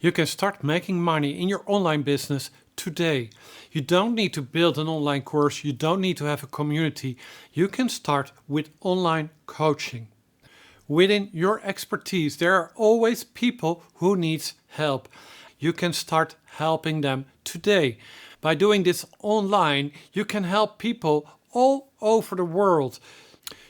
You can start making money in your online business today. You don't need to build an online course. You don't need to have a community. You can start with online coaching. Within your expertise, there are always people who need help. You can start helping them today. By doing this online, you can help people all over the world.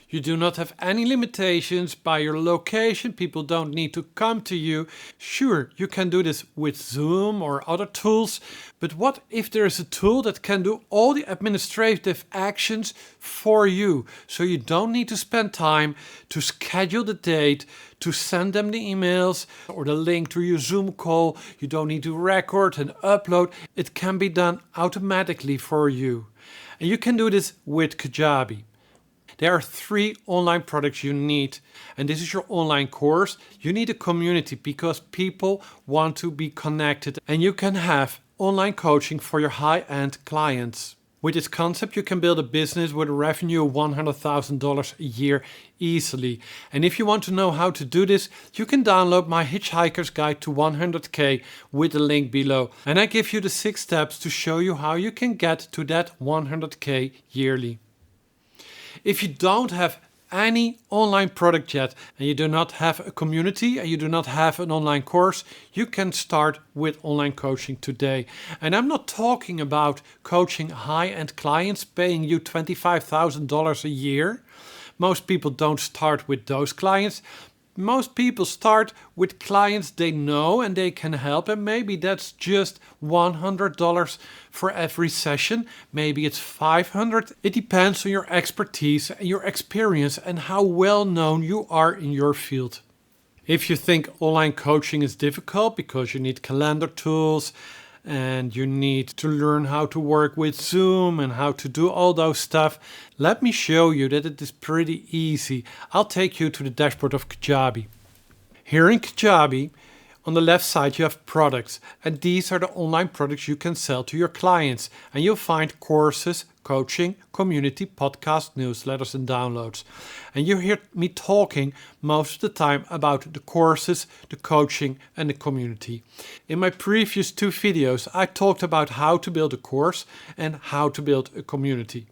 You do not have any limitations by your location. People don't need to come to you. Sure, you can do this with Zoom or other tools, but what if there is a tool that can do all the administrative actions for you? So you don't need to spend time to schedule the date, to send them the emails or the link to your Zoom call. You don't need to record and upload. It can be done automatically for you. And you can do this with Kajabi. There are 3 online products you need, and this is your online course. You need a community because people want to be connected, and you can have online coaching for your high-end clients. With this concept, you can build a business with a revenue of $100,000 a year easily. And if you want to know how to do this, you can download my Hitchhikers Guide to 100K with the link below. And I give you the 6 steps to show you how you can get to that 100K yearly. If you don't have any online product yet and you do not have a community and you do not have an online course, you can start with online coaching today. And I'm not talking about coaching high-end clients paying you $25,000 a year. Most people don't start with those clients. Most people start with clients they know and they can help, and maybe that's just $100 for every session. Maybe it's $500. It depends on your expertise and your experience and how well known you are in your field. If you think online coaching is difficult because you need calendar tools and you need to learn how to work with Zoom and how to do all those stuff, let me show you that it is pretty easy. I'll take you to the dashboard of Kajabi. Here in Kajabi, on the left side you have products, and these are the online products you can sell to your clients. And you'll find courses, coaching, community, podcast, newsletters and downloads. And you hear me talking most of the time about the courses, the coaching and the community. In my previous 2 videos I talked about how to build a course and how to build a community.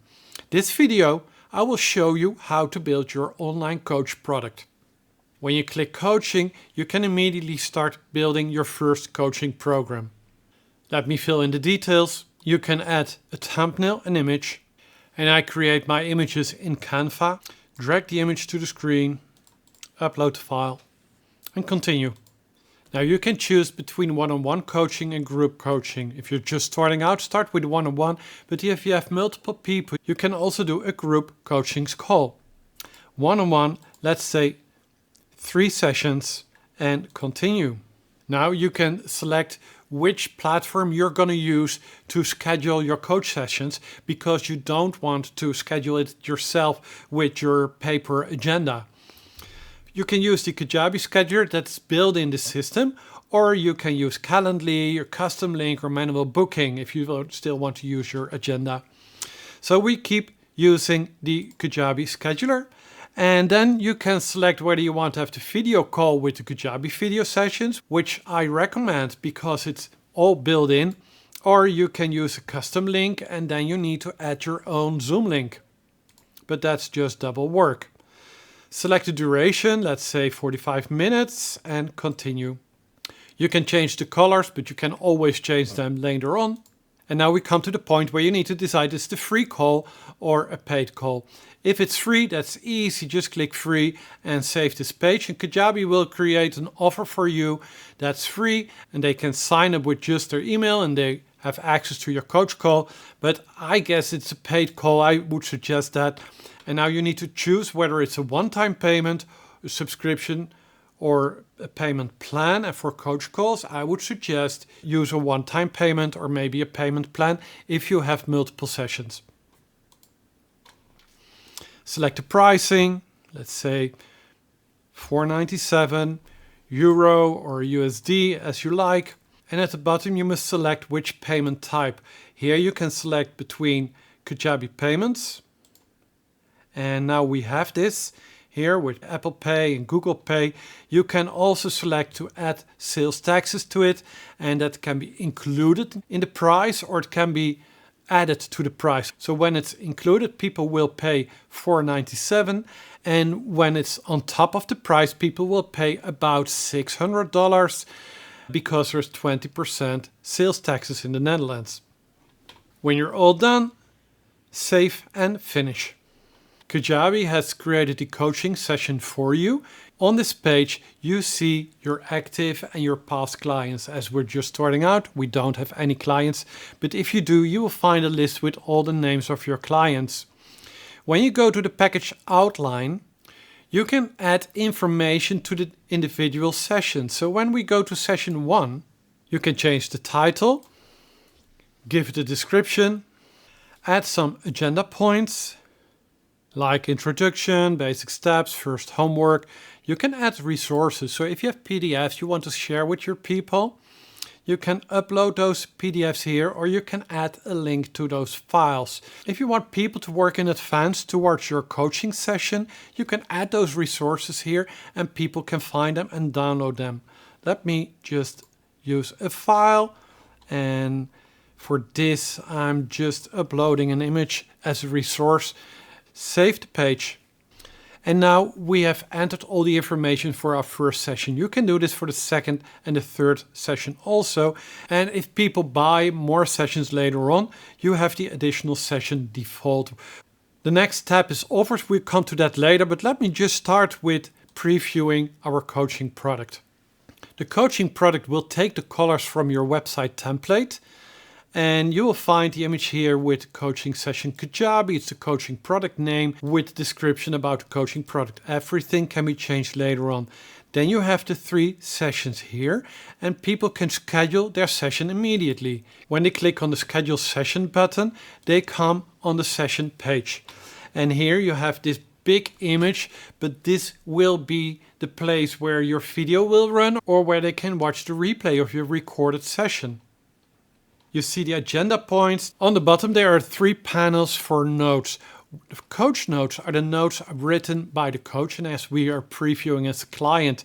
This video I will show you how to build your online coach product. When you click coaching, you can immediately start building your first coaching program. Let me fill in the details. You can add a thumbnail, an image, and I create my images in Canva, drag the image to the screen, upload the file, and continue. Now you can choose between one-on-one coaching and group coaching. If you're just starting out, start with one-on-one, but if you have multiple people, you can also do a group coaching call. One-on-one, let's say 3 sessions, and continue. Now you can select which platform you're going to use to schedule your coach sessions, because you don't want to schedule it yourself with your paper agenda. You can use the Kajabi scheduler that's built in the system, or you can use Calendly, your custom link, or manual booking if you still want to use your agenda. So we keep using the Kajabi scheduler. And then you can select whether you want to have the video call with the Kajabi video sessions, which I recommend because it's all built in, or you can use a custom link and then you need to add your own Zoom link. But that's just double work. Select the duration, let's say 45 minutes, and continue. You can change the colors, but you can always change them later on. And now we come to the point where you need to decide it's the free call or a paid call. If it's free, that's easy. Just click free and save this page. And Kajabi will create an offer for you that's free. And they can sign up with just their email and they have access to your coach call. But I guess it's a paid call. I would suggest that. And now you need to choose whether it's a one-time payment, a subscription, or a payment plan. And for coach calls, I would suggest use a one-time payment or maybe a payment plan if you have multiple sessions. Select the pricing, let's say €4.97 or USD as you like. And at the bottom you must select which payment type. Here you can select between Kajabi payments. And now we have this. Here with Apple Pay and Google Pay, you can also select to add sales taxes to it, and that can be included in the price or it can be added to the price. So when it's included, people will pay $4.97, and when it's on top of the price, people will pay about $600 because there's 20% sales taxes in the Netherlands. When you're all done, save and finish. Kajabi has created the coaching session for you. On this page, you see your active and your past clients. As we're just starting out, we don't have any clients, but if you do, you will find a list with all the names of your clients. When you go to the package outline, you can add information to the individual session. So when we go to session 1, you can change the title, give it a description, add some agenda points, like introduction, basic steps, first homework. You can add resources. So if you have PDFs you want to share with your people, you can upload those PDFs here, or you can add a link to those files. If you want people to work in advance towards your coaching session, you can add those resources here and people can find them and download them. Let me just use a file, and for this I'm just uploading an image as a resource. Save the page. And now we have entered all the information for our first session. You can do this for the second and the third session also. And if people buy more sessions later on, you have the additional session default. The next step is offers. We'll come to that later, but let me just start with previewing our coaching product. The coaching product will take the colors from your website template, and you will find the image here with coaching session Kajabi. It's the coaching product name with description about the coaching product. Everything can be changed later on. Then you have the 3 sessions here, and people can schedule their session immediately. When they click on the schedule session button, they come on the session page. And here you have this big image, but this will be the place where your video will run or where they can watch the replay of your recorded session. You see the agenda points. On the bottom there are 3 panels for notes. The coach notes are the notes written by the coach, and as we are previewing as a client,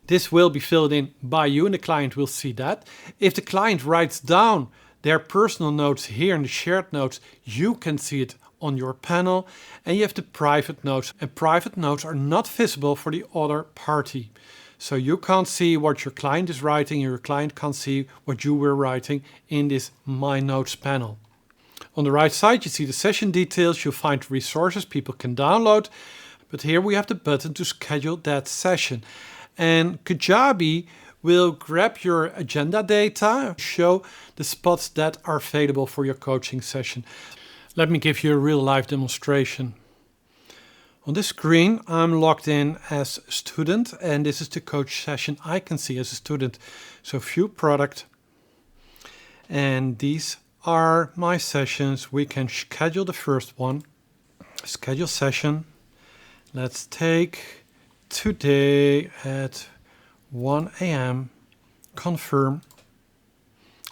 this will be filled in by you and the client will see that. If the client writes down their personal notes here in the shared notes, you can see it on your panel. And you have the private notes, and private notes are not visible for the other party. So you can't see what your client is writing, and your client can't see what you were writing in this My Notes panel. On the right side, you see the session details. You'll find resources people can download. But here we have the button to schedule that session. And Kajabi will grab your agenda data, show the spots that are available for your coaching session. Let me give you a real life demonstration. On this screen, I'm logged in as a student, and this is the coach session I can see as a student. So view product, and these are my sessions. We can schedule the first one. Schedule session. Let's take today at 1 a.m. Confirm.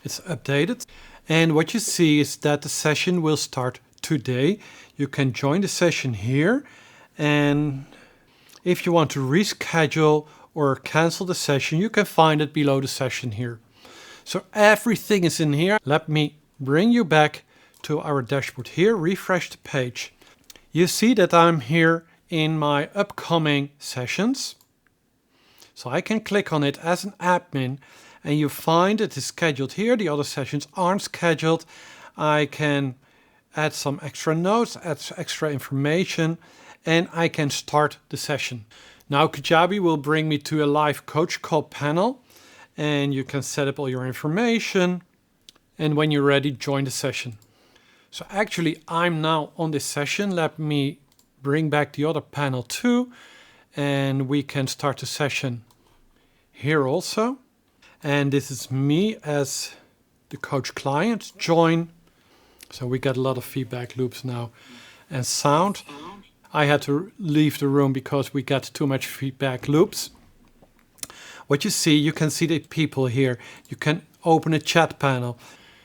It's updated. And what you see is that the session will start today. You can join the session here. And if you want to reschedule or cancel the session, you can find it below the session here. So everything is in here. Let me bring you back to our dashboard here. Refresh the page. You see that I'm here in my upcoming sessions. So I can click on it as an admin, and you find it is scheduled here. The other sessions aren't scheduled. I can add some extra notes, add extra information, and I can start the session. Now Kajabi will bring me to a live coach call panel, and you can set up all your information, and when you're ready, join the session. So actually I'm now on this session. Let me bring back the other panel too, and we can start the session here also. And this is me as the coach client. Join. So we got a lot of feedback loops now and sound. I had to leave the room because we got too much feedback loops. What you see, you can see the people here. You can open a chat panel.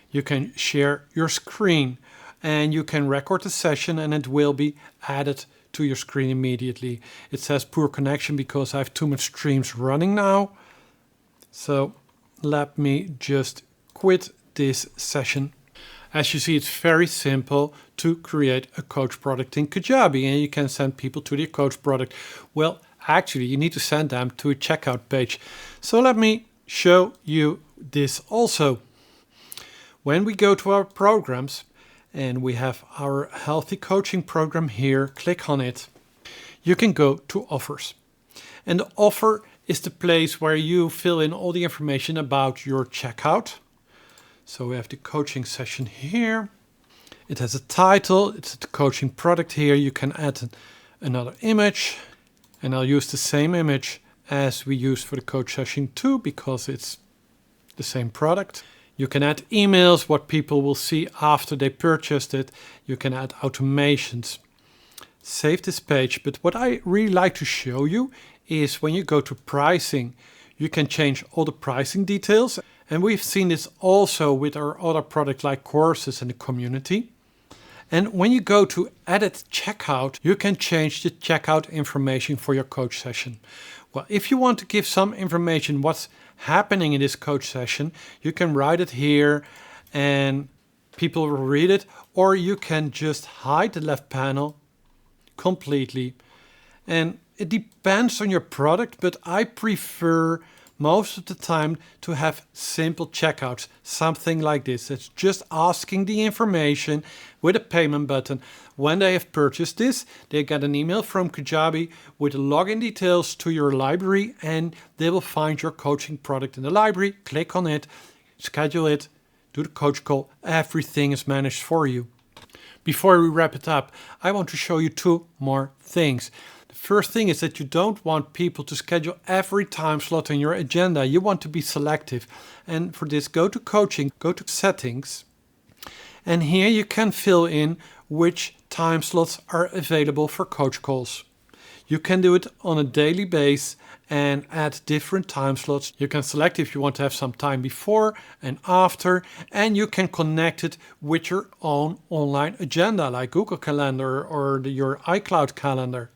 You can share your screen, and you can record the session, and it will be added to your screen immediately. It says poor connection because I have too much streams running now. So let me just quit this session. As you see, it's very simple to create a coach product in Kajabi, and you can send people to the coach product. Well, actually, you need to send them to a checkout page. So let me show you this also. When we go to our programs and we have our healthy coaching program here, click on it. You can go to offers. And the offer is the place where you fill in all the information about your checkout. So we have the coaching session here. It has a title. It's the coaching product here. You can add another image. And I'll use the same image as we used for the coach session 2 because it's the same product. You can add emails, what people will see after they purchased it. You can add automations. Save this page. But what I really like to show you is when you go to pricing, you can change all the pricing details. And we've seen this also with our other product like courses and the community. And when you go to edit checkout, you can change the checkout information for your coach session. Well, if you want to give some information what's happening in this coach session, you can write it here and people will read it, or you can just hide the left panel completely. And it depends on your product, but I prefer most of the time to have simple checkouts, something like this. It's just asking the information with a payment button. When they have purchased this, they get an email from Kajabi with the login details to your library, and they will find your coaching product in the library. Click on it, schedule it, do the coach call. Everything is managed for you. Before we wrap it up, I want to show you 2 more things. First thing is that you don't want people to schedule every time slot on your agenda. You want to be selective. And for this, go to coaching, go to settings. And here you can fill in which time slots are available for coach calls. You can do it on a daily basis and add different time slots. You can select if you want to have some time before and after, and you can connect it with your own online agenda like Google Calendar or your iCloud calendar.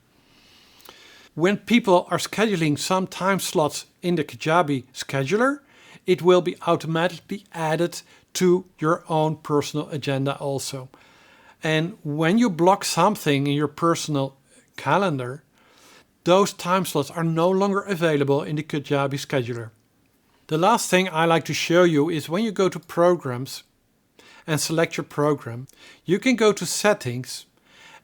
When people are scheduling some time slots in the Kajabi scheduler, it will be automatically added to your own personal agenda also. And when you block something in your personal calendar, those time slots are no longer available in the Kajabi scheduler. The last thing I like to show you is when you go to programs and select your program, you can go to settings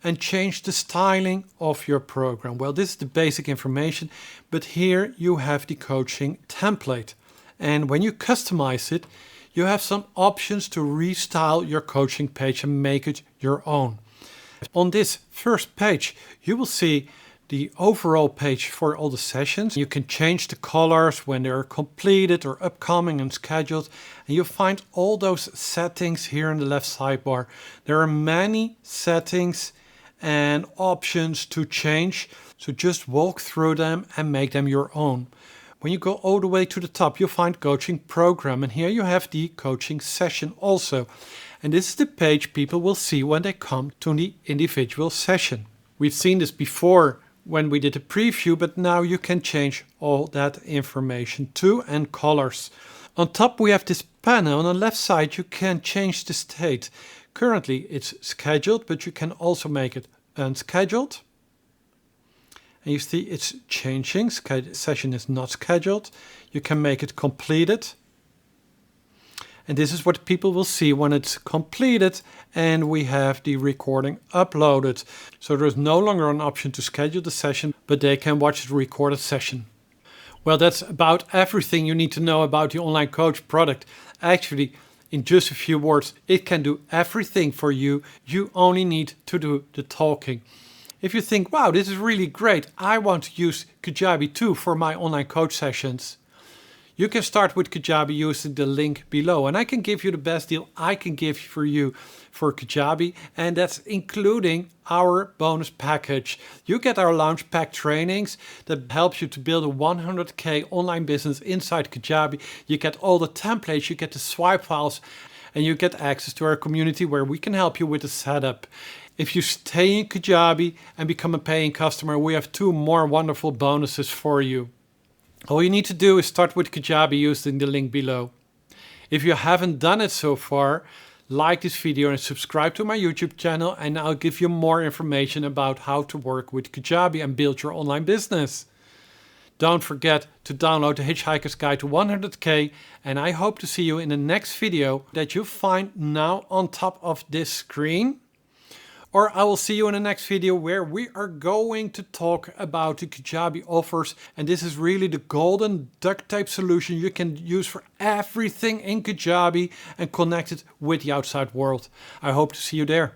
and change the styling of your program. Well, this is the basic information, but here you have the coaching template. And when you customize it, you have some options to restyle your coaching page and make it your own. On this first page, you will see the overall page for all the sessions. You can change the colors when they're completed or upcoming and scheduled. And you'll find all those settings here in the left sidebar. There are many settings and options to change. So just walk through them and make them your own. When you go all the way to the top, you'll find coaching program. And here you have the coaching session also. And this is the page people will see when they come to the individual session. We've seen this before when we did a preview, but now you can change all that information too, and colors. On top we have this panel. On the left side you can change the state. Currently it's scheduled, but you can also make it unscheduled. And you see it's changing. Session is not scheduled. You can make it completed. And this is what people will see when it's completed and we have the recording uploaded. So there's no longer an option to schedule the session, but they can watch the recorded session. Well, that's about everything you need to know about the online coach product. Actually, in just a few words, it can do everything for you. You only need to do the talking. If you think, wow, this is really great, I want to use Kajabi too for my online coach sessions, you can start with Kajabi using the link below. And I can give you the best deal I can give for you for Kajabi. And that's including our bonus package. You get our launch pack trainings that helps you to build a 100K online business inside Kajabi. You get all the templates, you get the swipe files, and you get access to our community where we can help you with the setup. If you stay in Kajabi and become a paying customer, we have 2 more wonderful bonuses for you. All you need to do is start with Kajabi using the link below. If you haven't done it so far, like this video and subscribe to my YouTube channel, and I'll give you more information about how to work with Kajabi and build your online business. Don't forget to download the Hitchhiker's Guide to 100K, and I hope to see you in the next video that you find now on top of this screen. Or I will see you in the next video where we are going to talk about the Kajabi offers. And this is really the golden duct tape solution you can use for everything in Kajabi and connect it with the outside world. I hope to see you there.